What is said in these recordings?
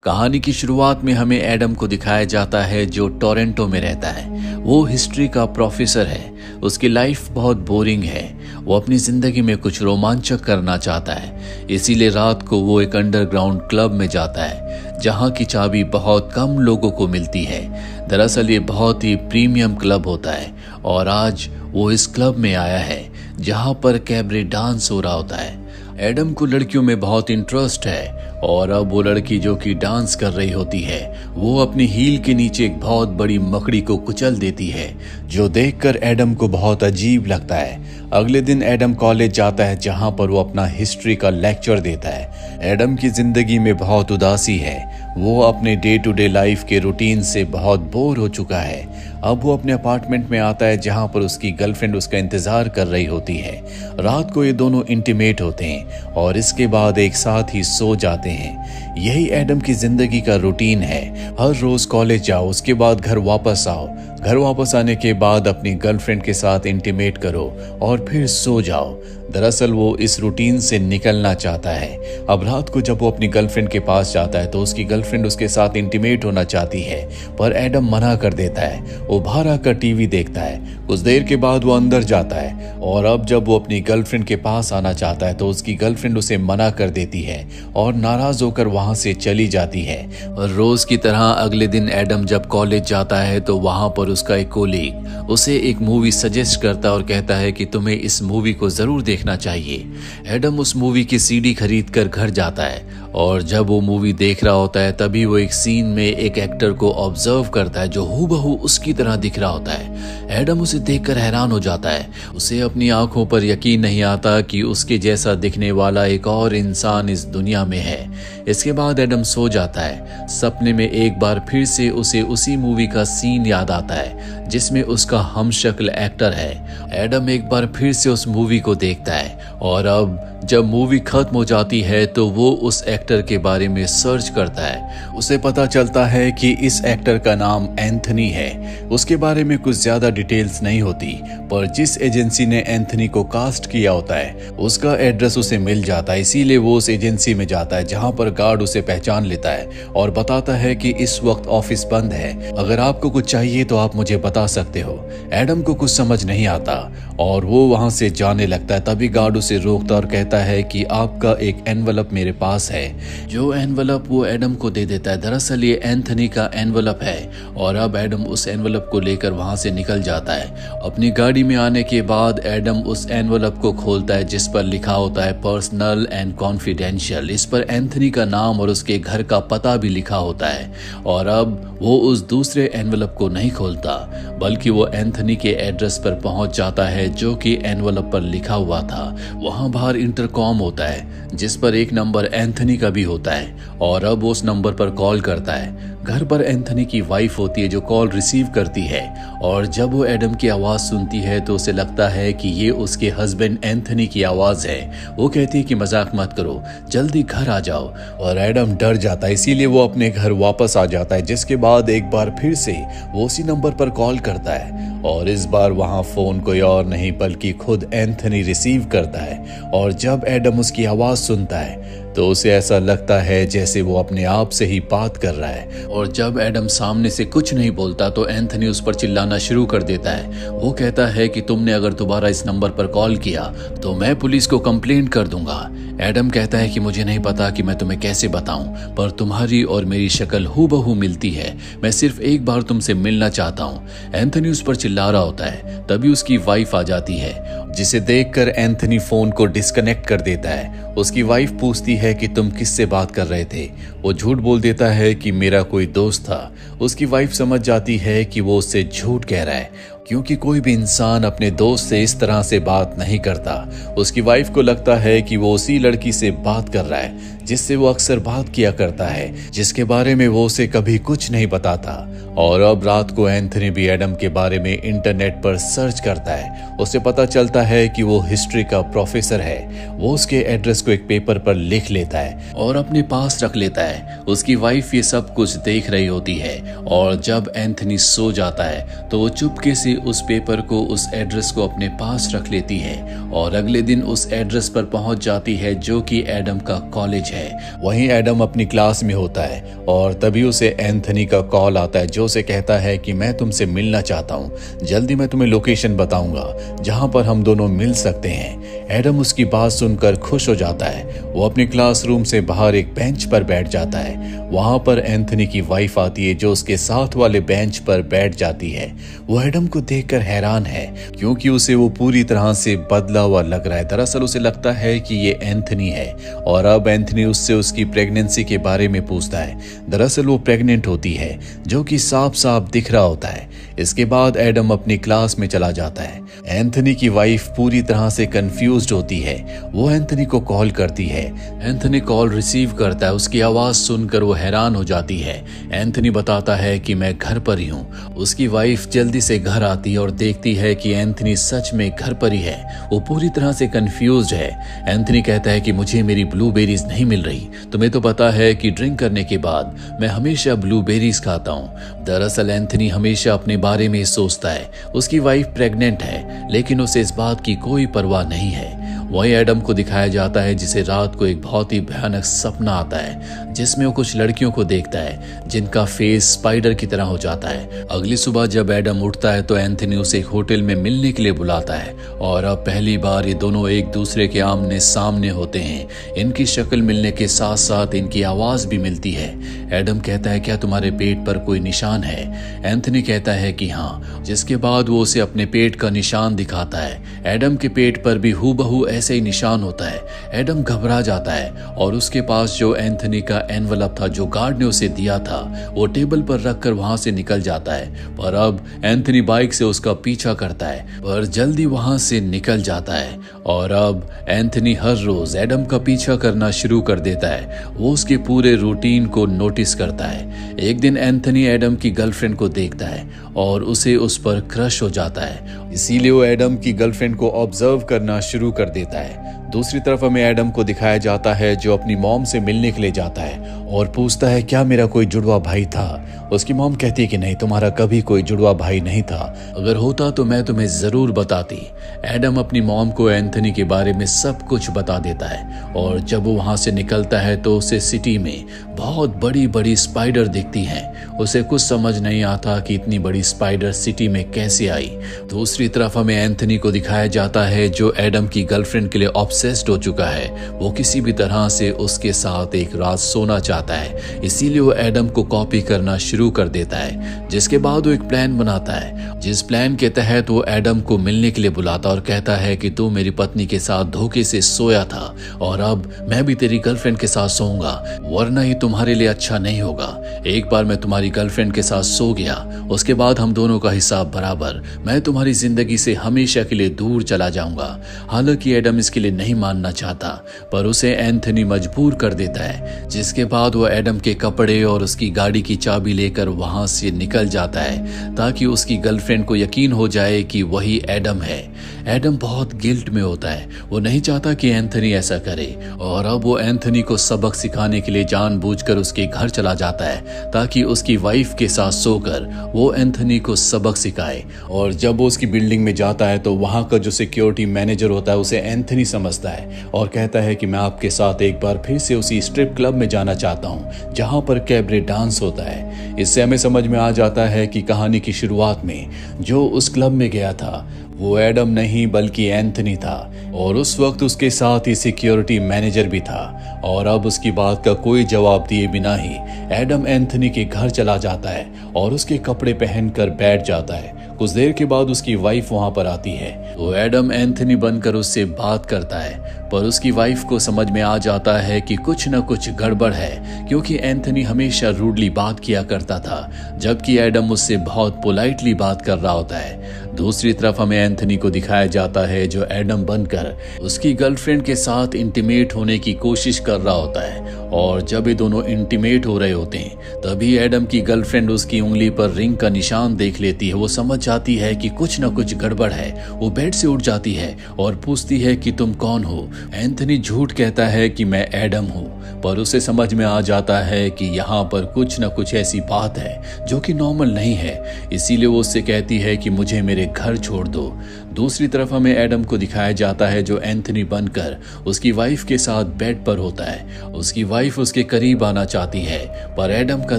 कहानी की शुरुआत में हमें एडम को दिखाया जाता है जो टोरंटो में रहता है। वो हिस्ट्री का प्रोफेसर है। उसकी लाइफ बहुत बोरिंग है। वो अपनी जिंदगी में कुछ रोमांचक करना चाहता है, इसीलिए रात को वो एक अंडरग्राउंड क्लब में जाता है जहाँ की चाबी बहुत कम लोगों को मिलती है। दरअसल ये बहुत ही प्रीमियम क्लब होता है और आज वो इस क्लब में आया है जहाँ पर कैबरे डांस हो रहा होता है। एडम को लड़कियों में बहुत इंटरेस्ट है और अब वो लड़की जो कि डांस कर रही होती है वो अपनी हील के नीचे एक बहुत बड़ी मकड़ी को कुचल देती है, जो देखकर एडम को बहुत अजीब लगता है। अगले दिन एडम कॉलेज जाता है जहां पर वो अपना हिस्ट्री का लेक्चर देता है। एडम की जिंदगी में बहुत उदासी है। वो अपने डे टू डे लाइफ के रूटीन से बहुत बोर हो चुका है। अब वो अपने अपार्टमेंट में आता है जहां पर उसकी गर्लफ्रेंड उसका इंतजार कर रही होती है। रात को ये दोनों इंटीमेट होते हैं और इसके बाद एक साथ ही सो जाते हैं। यही एडम की जिंदगी का रूटीन है। हर रोज कॉलेज जाओ, उसके बाद घर वापस आओ, घर वापस आने के बाद अपनी गर्लफ्रेंड के साथ इंटीमेट करो और फिर सो जाओ। दरअसल वो इस रूटीन से निकलना चाहता है। अब रात को जब वो अपनी गर्लफ्रेंड के पास जाता है तो उसकी गर्लफ्रेंड उसके साथ इंटीमेट होना चाहती है, पर एडम मना कर देता है। वो बाहर आकर टीवी देखता है। कुछ देर के बाद वो अंदर जाता है और अब जब वो अपनी गर्लफ्रेंड के पास आना चाहता है तो उसकी गर्लफ्रेंड उसे मना कर देती है और नाराज होकर वहां से चली जाती है। और रोज की तरह अगले दिन एडम जब कॉलेज जाता है तो वहां पर उसका एक कोलीग उसे एक मूवी सजेस्ट करता है और कहता है कि तुम्हें इस मूवी को जरूर देखना चाहिए। एडम उस मूवी की सीडी खरीद कर घर जाता है और जब वो मूवी देख रहा होता है तभी वो एक सीन में एक एक्टर को ऑब्जर्व करता है जो हूबहू उसकी तरह दिख रहा होता है। एडम उसे देखकर हैरान हो जाता है। उसे अपनी आंखों पर यकीन नहीं आता कि उसके जैसा दिखने वाला एक और इंसान इस दुनिया में है। इसके बाद एडम सो जाता है। सपने में एक बार फिर से उसे उसी मूवी का सीन याद आता है जिसमें उसका हमशक्ल एक्टर है। एडम एक बार फिर से उस मूवी को देखता है और अब जब मूवी खत्म हो जाती है तो वो उस एक्टर के बारे में सर्च करता है। उसे पता चलता है कि इस एक्टर का नाम एंथनी है। उसके बारे में कुछ ज्यादा डिटेल्स नहीं होती, पर जिस एजेंसी ने एंथनी को कास्ट किया होता है उसका एड्रेस उसे मिल जाता है। इसीलिए वो उस एजेंसी में जाता है जहां पर गार्ड उसे पहचान लेता है और बताता है कि इस वक्त ऑफिस बंद है, अगर आपको कुछ चाहिए तो आप मुझे बता सकते हो। एडम को कुछ समझ नहीं आता और वो वहां से जाने लगता है। तभी गार्ड उसे रोकता और कहता है कि आपका एक एनवलप मेरे पास है। जो एनवलप वो एडम को दे देता है। दरअसल ये एंथनी का एनवलप है और अब एडम उस एनवलप को लेकर वहां से निकल जाता है। अपनी गाड़ी में आने के बाद एडम उस एनवलप को खोलता है जिस पर लिखा होता है पर्सनल एंड कॉन्फिडेंशियल। इस पर एंथनी का नाम और उसके घर का पता भी लिखा होता है। और अब वो उस दूसरे एनवलप को नहीं खोलता बल्कि वो एंथनी के एड्रेस पर पहुंच जाता है जो कि एनवलप पर लिखा हुआ था। वहां बाहर इंटरकॉम होता है जिस पर एक नंबर एंथनी का भी होता है और अब उस नंबर पर कॉल करता है। घर पर एंथनी की वाइफ होती है जो कॉल रिसीव करती है और जब वो एडम की आवाज सुनती है तो उसे लगता है कि ये उसके हस्बैंड एंथनी की आवाज है। वो कहती है कि मजाक मत करो, जल्दी घर आ जाओ। और एडम डर जाता है, इसीलिए वो अपने घर वापस आ जाता है। जिसके बाद एक बार फिर से वो उसी नंबर पर कॉल करता है और इस बार वहां फोन कोई और नहीं बल्कि खुद एंथनी रिसीव करता है। और जब एडम उसकी आवाज सुनता है तो उसे ऐसा लगता है जैसे वो अपने आप से ही बात कर रहा है। और जब एडम सामने से कुछ नहीं बोलता तो एंथनी उस पर चिल्लाना शुरू कर देता है। वो कहता है कि तुमने अगर दोबारा इस नंबर पर कॉल किया तो मैं पुलिस को कंप्लेंट कर दूंगा। एडम कहता है कि मुझे नहीं पता कि मैं तुम्हें कैसे बताऊं, पर तुम्हारी और मेरी शक्ल हूबहू मिलती है। मैं सिर्फ एक बार तुमसे मिलना चाहता हूं। एंथनी उस पर चिल्ला रहा होता है। तभी उसकी वाइफ आ जाती है जिसे देखकर एंथनी फोन को डिस्कनेक्ट कर देता है। उसकी वाइफ पूछती है कि तुम किससे बात कर रहे थे। वो झूठ बोल देता है कि मेरा कोई दोस्त था। उसकी वाइफ समझ जाती है कि वो उससे झूठ कह रहा है क्योंकि कोई भी इंसान अपने दोस्त से इस तरह से बात नहीं करता। उसकी वाइफ को लगता है कि वो उसी लड़की से बात कर रहा है जिससे वो अक्सर बात किया करता है, जिसके बारे में वो उसे कभी कुछ नहीं बताता। और अब रात को एंथनी भी एडम के बारे में इंटरनेट पर सर्च करता है। उसे पता चलता है कि वो हिस्ट्री का प्रोफेसर है। वो उसके एड्रेस को एक पेपर पर लिख लेता है और अपने पास रख लेता है। उसकी वाइफ ये सब कुछ देख रही होती है और जब एंथनी सो जाता है तो वो चुपके से ही उस पेपर को, उस एड्रेस को अपने पास रख लेती है और अगले दिन उस एड्रेस पर पहुंच जाती है जो कि एडम का कॉलेज है। वहीं एडम अपनी क्लास में होता है और तभी उसे एंथनी का कॉल आता है जो उसे कहता है कि मैं तुमसे मिलना चाहता हूँ, जल्दी मैं तुम्हें लोकेशन बताऊंगा जहां पर हम दोनों मिल सकते हैं। एडम उसकी बात सुनकर खुश हो जाता है। वो अपनी क्लासरूम से बाहर एक बेंच पर बैठ जाता है। वहां पर एंथनी की वाइफ आती है जो उसके साथ वाले बेंच पर बैठ जाती है। वो एडम को देखकर हैरान है क्योंकि उसे वो पूरी तरह से बदला हुआ लग रहा है। दरअसल उसे लगता है कि ये एंथनी है और अब एंथनी उससे उसकी प्रेगनेंसी के बारे में पूछता है। दरअसल वो प्रेग्नेंट होती है जो कि साफ साफ दिख रहा होता है। इसके बाद एडम अपनी क्लास में चला जाता है। एंथनी की वाइफ पूरी तरह से कंफ्यूज्ड होती है। वो एंथनी को कॉल करती है। एंथनी कॉल रिसीव करता है। उसकी आवाज सुनकर वो हैरान हो जाती है। एंथनी बताता है कि मैं घर पर ही हूँ। उसकी वाइफ जल्दी से घर आती है और देखती है कि एंथनी सच में घर पर ही है। वो पूरी तरह से कंफ्यूज्ड है। एंथनी कहता है कि मुझे मेरी ब्लूबेरीज नहीं मिल रही। तुम्हें तो पता है कि ड्रिंक करने के बाद मैं हमेशा ब्लूबेरीज खाता हूँ। दरअसल एंथनी हमेशा अपने बारे में सोचता है। उसकी वाइफ प्रेग्नेंट है लेकिन उसे इस बात की कोई परवाह नहीं है। वहीं एडम को दिखाया जाता है जिसे रात को एक बहुत ही भयानक सपना आता है जिसमें वो कुछ लड़कियों को देखता है जिनका फेस स्पाइडर की तरह हो जाता है। अगली सुबह जब एडम उठता है तो एंथनी उसे एक होटल में मिलने के लिए बुलाता है और अब पहली बार ये दोनों एक दूसरे के आमने सामने होते हैं। इनकी शक्ल मिलने के साथ साथ इनकी आवाज भी मिलती है। एडम कहता है क्या तुम्हारे पेट पर कोई निशान है? एंथनी कहता है कि हाँ, जिसके बाद वो उसे अपने पेट का निशान दिखाता है। एडम के पेट पर भी हूबहू ऐसे ही निशान होता है। एडम घबरा जाता है और उसके पास जो एंथनी का एनवलप था जो गार्ड ने उसे दिया था वो टेबल पर रखकर वहां से निकल जाता है। पर अब एंथनी बाइक से उसका पीछा करता है पर जल्दी वहां से निकल जाता है और अब एंथनी हर रोज एडम का पीछा करना शुरू कर देता है। वो उसके पूरे रूटीन को नोटिस करता है। एक दिन एंथनी एडम की गर्लफ्रेंड को देखता है और उसे उस पर क्रश हो जाता है। इसीलिए वो एडम की गर्लफ्रेंड को ऑब्जर्व करना शुरू कर देता है। दूसरी तरफ हमें एडम को दिखाया जाता है जो अपनी मॉम से मिलने के लिए जाता है और पूछता है क्या मेरा कोई जुड़वा भाई था? उसकी मॉम कहती है कि नहीं, तुम्हारा कभी कोई जुड़वा भाई नहीं था। अगर होता तो मैं तुम्हें जरूर बताती। एडम अपनी मॉम को एंथनी के बारे में सब कुछ बता देता है और जब वो वहां से निकलता है तो उसे सिटी में बहुत बड़ी बड़ी स्पाइडर दिखती हैं। उसे कुछ समझ नहीं आता कि इतनी बड़ी स्पाइडर सिटी में कैसे आई। दूसरी तरफ हमें एंथनी को दिखाया जाता है जो एडम की गर्लफ्रेंड के लिए ऑब्सेस्ड हो चुका है। वो किसी भी तरह से उसके साथ एक रात सोना चाहता है, इसीलिए वो एडम को कॉपी करना शुरू कर देता है। जिसके बाद वो एक प्लान बनाता है जिस प्लान के तहत वो एडम को मिलने के लिए बुलाता और कहता है कि तू मेरी पत्नी के साथ धोखे से सोया था और अब मैं भी तेरी गर्लफ्रेंड के साथ सोऊंगा, वरना ही तुम्हारे लिए अच्छा नहीं होगा। एक बार मैं तुम्हारी गर्लफ्रेंड के साथ सो गया, उसके बाद हम दोनों का हिसाब बराबर। मैं तुम्हारी जिंदगी से हमेशा के लिए दूर चला जाऊंगा। हालांकि एडम इसके लिए नहीं मानना चाहता पर उसे एंथनी मजबूर कर देता है। जिसके बाद वो एडम के कपड़े और उसकी गाड़ी की चाबी लेकर वहां से निकल जाता है ताकि उसकी गर्लफ्रेंड को यकीन हो जाए कि वही एडम है। एडम बहुत गिल्ट में होता है। वो नहीं चाहता कि एंथनी ऐसा करे और अब वो एंथनी को सबक सिखाने के लिए जानबूझकर उसके घर चला जाता है ताकि उसकी वाइफ के साथ सोकर वो एंथनी को सबक सिखाए। और जब वो उसकी बिल्डिंग में जाता है तो वहां का जो सिक्योरिटी मैनेजर होता है उसे एंथनी समझता है और कहता है कि मैं आपके साथ एक बार फिर से उसी स्ट्रिप क्लब में जाना चाहता हूं जहां पर कैबरे डांस होता है। इससे हमें समझ में आ जाता है कि कहानी की शुरुआत में जो उस क्लब में गया था वो एडम नहीं बल्कि एंथनी था और उस वक्त उसके साथ ही सिक्योरिटी मैनेजर भी था। और अब उसकी बात का कोई जवाब दिए बिना ही एडम एंथनी के घर चला जाता है और उसके कपड़े पहनकर बैठ जाता है। कुछ देर के बाद उसकी वाइफ वहां पर आती है तो एडम एंथनी बनकर उससे बात करता है पर उसकी वाइफ को समझ में आ जाता है कि कुछ न कुछ गड़बड़ है क्योंकि एंथनी हमेशा रूडली बात किया करता था जबकि एडम उससे बहुत पोलाइटली बात कर रहा होता है। दूसरी तरफ हमें एंथनी को दिखाया जाता है जो एडम बनकर उसकी गर्लफ्रेंड के साथ इंटीमेट होने की कोशिश कर रहा होता है और जब ये दोनों इंटीमेट हो रहे होते हैं तभी एडम की गर्लफ्रेंड उसकी उंगली पर रिंग का निशान देख लेती है। वो समझ जाती है कि कुछ न कुछ गड़बड़ है। वो बेड से उठ जाती है और पूछती है कि तुम कौन हो? एंथनी झूठ कहता है कि मैं एडम हूँ पर उसे समझ में आ जाता है कि यहाँ पर कुछ न कुछ ऐसी बात है जो कि नॉर्मल नहीं है। इसीलिए वो उससे कहती है कि मुझे मेरे लिए घर छोड़ दो। दूसरी तरफ हमें एडम को दिखाया जाता है जो एंथनी बनकर उसकी वाइफ के साथ बेड पर होता है। उसकी वाइफ उसके करीब आना चाहती है पर एडम का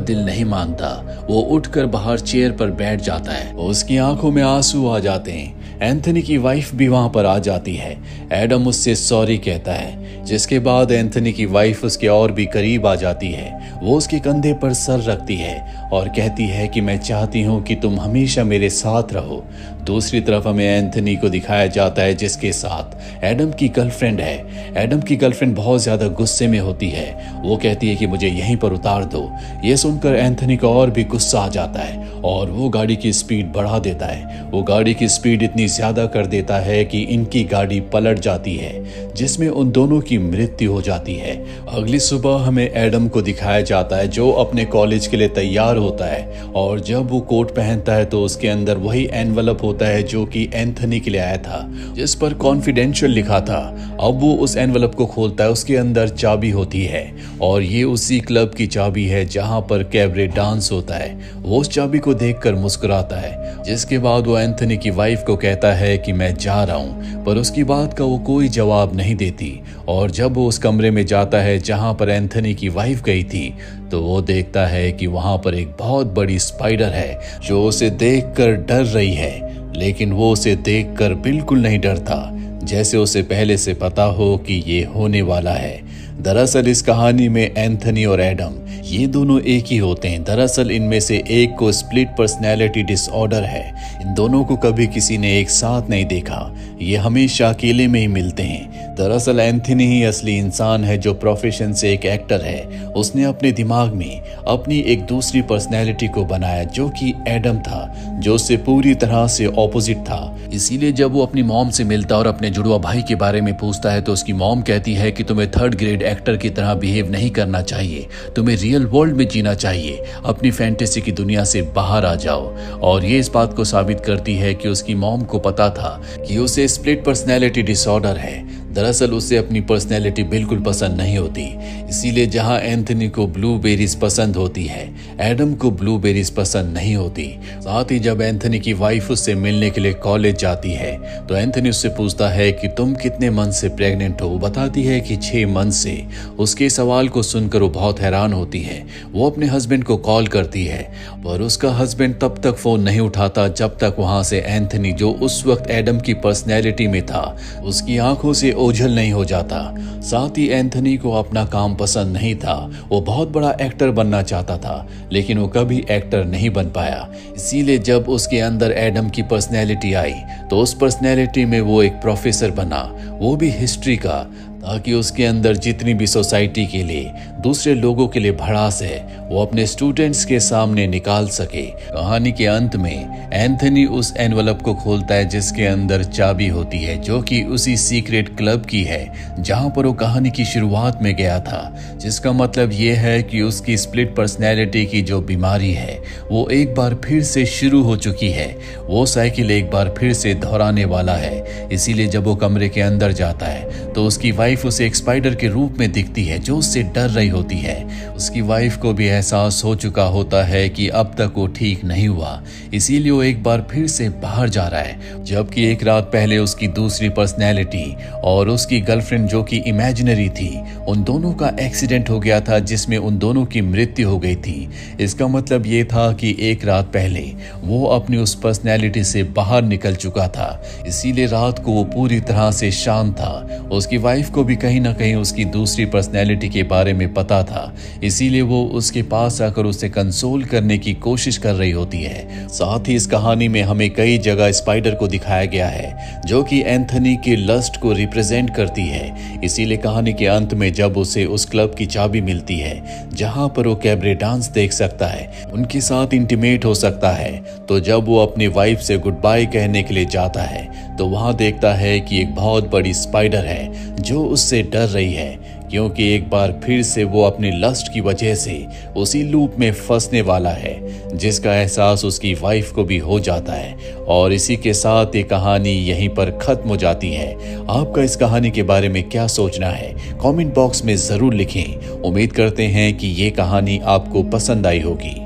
दिल नहीं मानता। वो उठकर बाहर चेयर पर बैठ जाता है। उसकी आंखों में आंसू आ जाते हैं। एंथनी की वाइफ भी वहां पर आ जाती है। एडम उससे सॉरी कहता है, जिसके बाद एंथनी की वाइफ उसके और भी करीब आ जाती है। वो उसके कंधे पर सर रखती है और कहती है कि मैं चाहती हूँ कि तुम हमेशा मेरे साथ रहो। दूसरी तरफ हमें एंथनी को दिखाया जाता है जिसके साथ एडम की गर्लफ्रेंड है। एडम की गर्लफ्रेंड बहुत ज्यादा गुस्से में होती है। वो कहती है कि मुझे यहीं पर उतार दो। ये सुनकर एंथनी को और भी गुस्सा आ जाता है और वो गाड़ी की स्पीड बढ़ा देता है। वो गाड़ी की स्पीड इतनी ज्यादा कर देता है कि इनकी गाड़ी पलट जाती है, जिसमें उन दोनों की मृत्यु हो जाती है। अगली सुबह हमें एडम को दिखाया जाता है जो अपने कॉलेज के लिए तैयार होता है और जब वो कोट पहनता है तो उसके अंदर वही एनवलप होता है जो कि एंथनी के लिए आया था, जिस पर कॉन्फिडेंशियल लिखा था। अब वो उस एनवलप को खोलता है, उसके अंदर चाबी होती है और ये उसी क्लब की चाबी है जहां पर कैबरे डांस होता है। वो उस चाबी को देखकर मुस्कुराता है, जिसके बाद वो एंथनी की वाइफ को कहता है कि मैं जा रहा हूं, पर उसकी बात का वो कोई जवाब नहीं देती। और जब वो उस कमरे में जाता है जहां पर एंथनी की वाइफ गई थी तो वो देखता है कि वहां पर एक बहुत बड़ी स्पाइडर है जो उसे देखकर डर रही है, लेकिन वो उसे देखकर बिल्कुल नहीं डरता, जैसे उसे पहले से पता हो कि ये होने वाला है। दरअसल इस कहानी में एंथनी और एडम ये दोनों एक ही होते हैं। दरअसल इनमें से एक को स्प्लिट पर्सनैलिटी डिसऑर्डर है। इन दोनों को कभी किसी ने एक साथ नहीं देखा, ये हमेशा अकेले में ही मिलते हैं। दरअसल एंथनी ही असली इंसान है जो प्रोफेशन से एक एक्टर है। उसने अपने दिमाग में अपनी एक दूसरी पर्सनैलिटी को बनाया जो कि एडम था, जो उससे पूरी तरह से ऑपोजिट था। इसीलिए जब वो अपनी मॉम से मिलता और अपने जुड़वा भाई के बारे में पूछता है तो उसकी मॉम कहती है कि तुम्हें थर्ड ग्रेड एक्टर की तरह बिहेव नहीं करना चाहिए, तुम्हें रियल वर्ल्ड में जीना चाहिए, अपनी फैंटेसी की दुनिया से बाहर आ जाओ। और ये इस बात को साबित करती है कि उसकी मॉम को पता था कि उसे स्प्लिट पर्सनैलिटी डिसऑर्डर है। दरअसल उसे अपनी पर्सनैलिटी बिल्कुल पसंद नहीं होती, इसीलिए जहां एंथनी को ब्लूबेरीज पसंद होती है, एडम को ब्लूबेरीज पसंद नहीं होती। साथ ही जब एंथनी की वाइफ उससे मिलने के लिए कॉलेज जाती है तो एंथनी उससे पूछता है कि तुम कितने मंथ से प्रेग्नेंट हो। वो बताती है कि 6 मंथ से। उसके सवाल को सुनकर वो बहुत हैरान होती है। वो अपने हस्बैंड को कॉल करती है पर उसका हस्बैंड तब तक फोन नहीं उठाता जब तक वहां से एंथनी, जो उस वक्त एडम की पर्सनैलिटी में था, उसकी आंखों से ओझल नहीं हो जाता। साथ ही एंथनी को अपना काम पसंद नहीं था। वो बहुत बड़ा एक्टर बनना चाहता था लेकिन वो कभी एक्टर नहीं बन पाया। इसीलिए जब उसके अंदर एडम की पर्सनैलिटी आई तो उस पर्सनैलिटी में वो एक प्रोफेसर बना, वो भी हिस्ट्री का, ताकि उसके अंदर जितनी भी सोसाइटी के लिए, दूसरे लोगों के लिए भड़ास है वो अपने स्टूडेंट्स के सामने निकाल सके। कहानी के अंत में एंथनी उस एनवलप को खोलता है जिसके अंदर चाबी होती है जो कि उसी सीक्रेट क्लब की है जहां पर वो कहानी की शुरुआत में गया था, जिसका मतलब ये है कि उसकी स्प्लिट पर्सनैलिटी की जो बीमारी है वो एक बार फिर से शुरू हो चुकी है। वो साइकिल एक बार फिर से दोहराने वाला है। इसीलिए जब वो कमरे के अंदर जाता है तो उसकी वाइफ उसे एक स्पाइडर के रूप में दिखती है जो उससे डर रही होती है। उसकी वाइफ को भी एहसास हो चुका होता है कि अब तक वो ठीक नहीं हुआ, इसीलिए वो एक बार फिर से बाहर जा रहा है। जबकि एक रात पहले उसकी दूसरी पर्सनैलिटी और उसकी गर्लफ्रेंड जो कि इमेजिनरी थी, उन दोनों का एक्सीडेंट हो गया था जिसमें उन दोनों की मृत्यु हो गई थी। इसका मतलब ये था कि एक रात पहले वो अपनी उस पर्सनैलिटी से बाहर निकल चुका था, इसीलिए रात को वो पूरी तरह से शांत था। उसकी वाइफ को भी कहीं ना कहीं उसकी दूसरी पर्सनैलिटी के बारे में पता था, इसीलिए वो उसके पास आकर उसे कंसोल करने की कोशिश कर रही होती है। साथ ही इस कहानी में हमें कई जगह स्पाइडर को दिखाया गया है जो कि एंथनी के लस्ट को रिप्रेजेंट करती है। इसीलिए कहानी के अंत में जब उसे उस क्लब की चाबी मिलती है जहां पर वो कैबरे डांस देख सकता है, उनके साथ इंटीमेट हो सकता है, तो जब वो अपनी वाइफ से गुड बाय कहने के लिए जाता है तो वहां देखता है कि एक बहुत बड़ी स्पाइडर है जो उससे डर रही है, क्योंकि एक बार फिर से वो अपनी लस्ट की वजह से उसी लूप में फंसने वाला है, जिसका एहसास उसकी वाइफ को भी हो जाता है। और इसी के साथ ये कहानी यहीं पर खत्म हो जाती है। आपका इस कहानी के बारे में क्या सोचना है कमेंट बॉक्स में जरूर लिखें। उम्मीद करते हैं कि ये कहानी आपको पसंद आई होगी।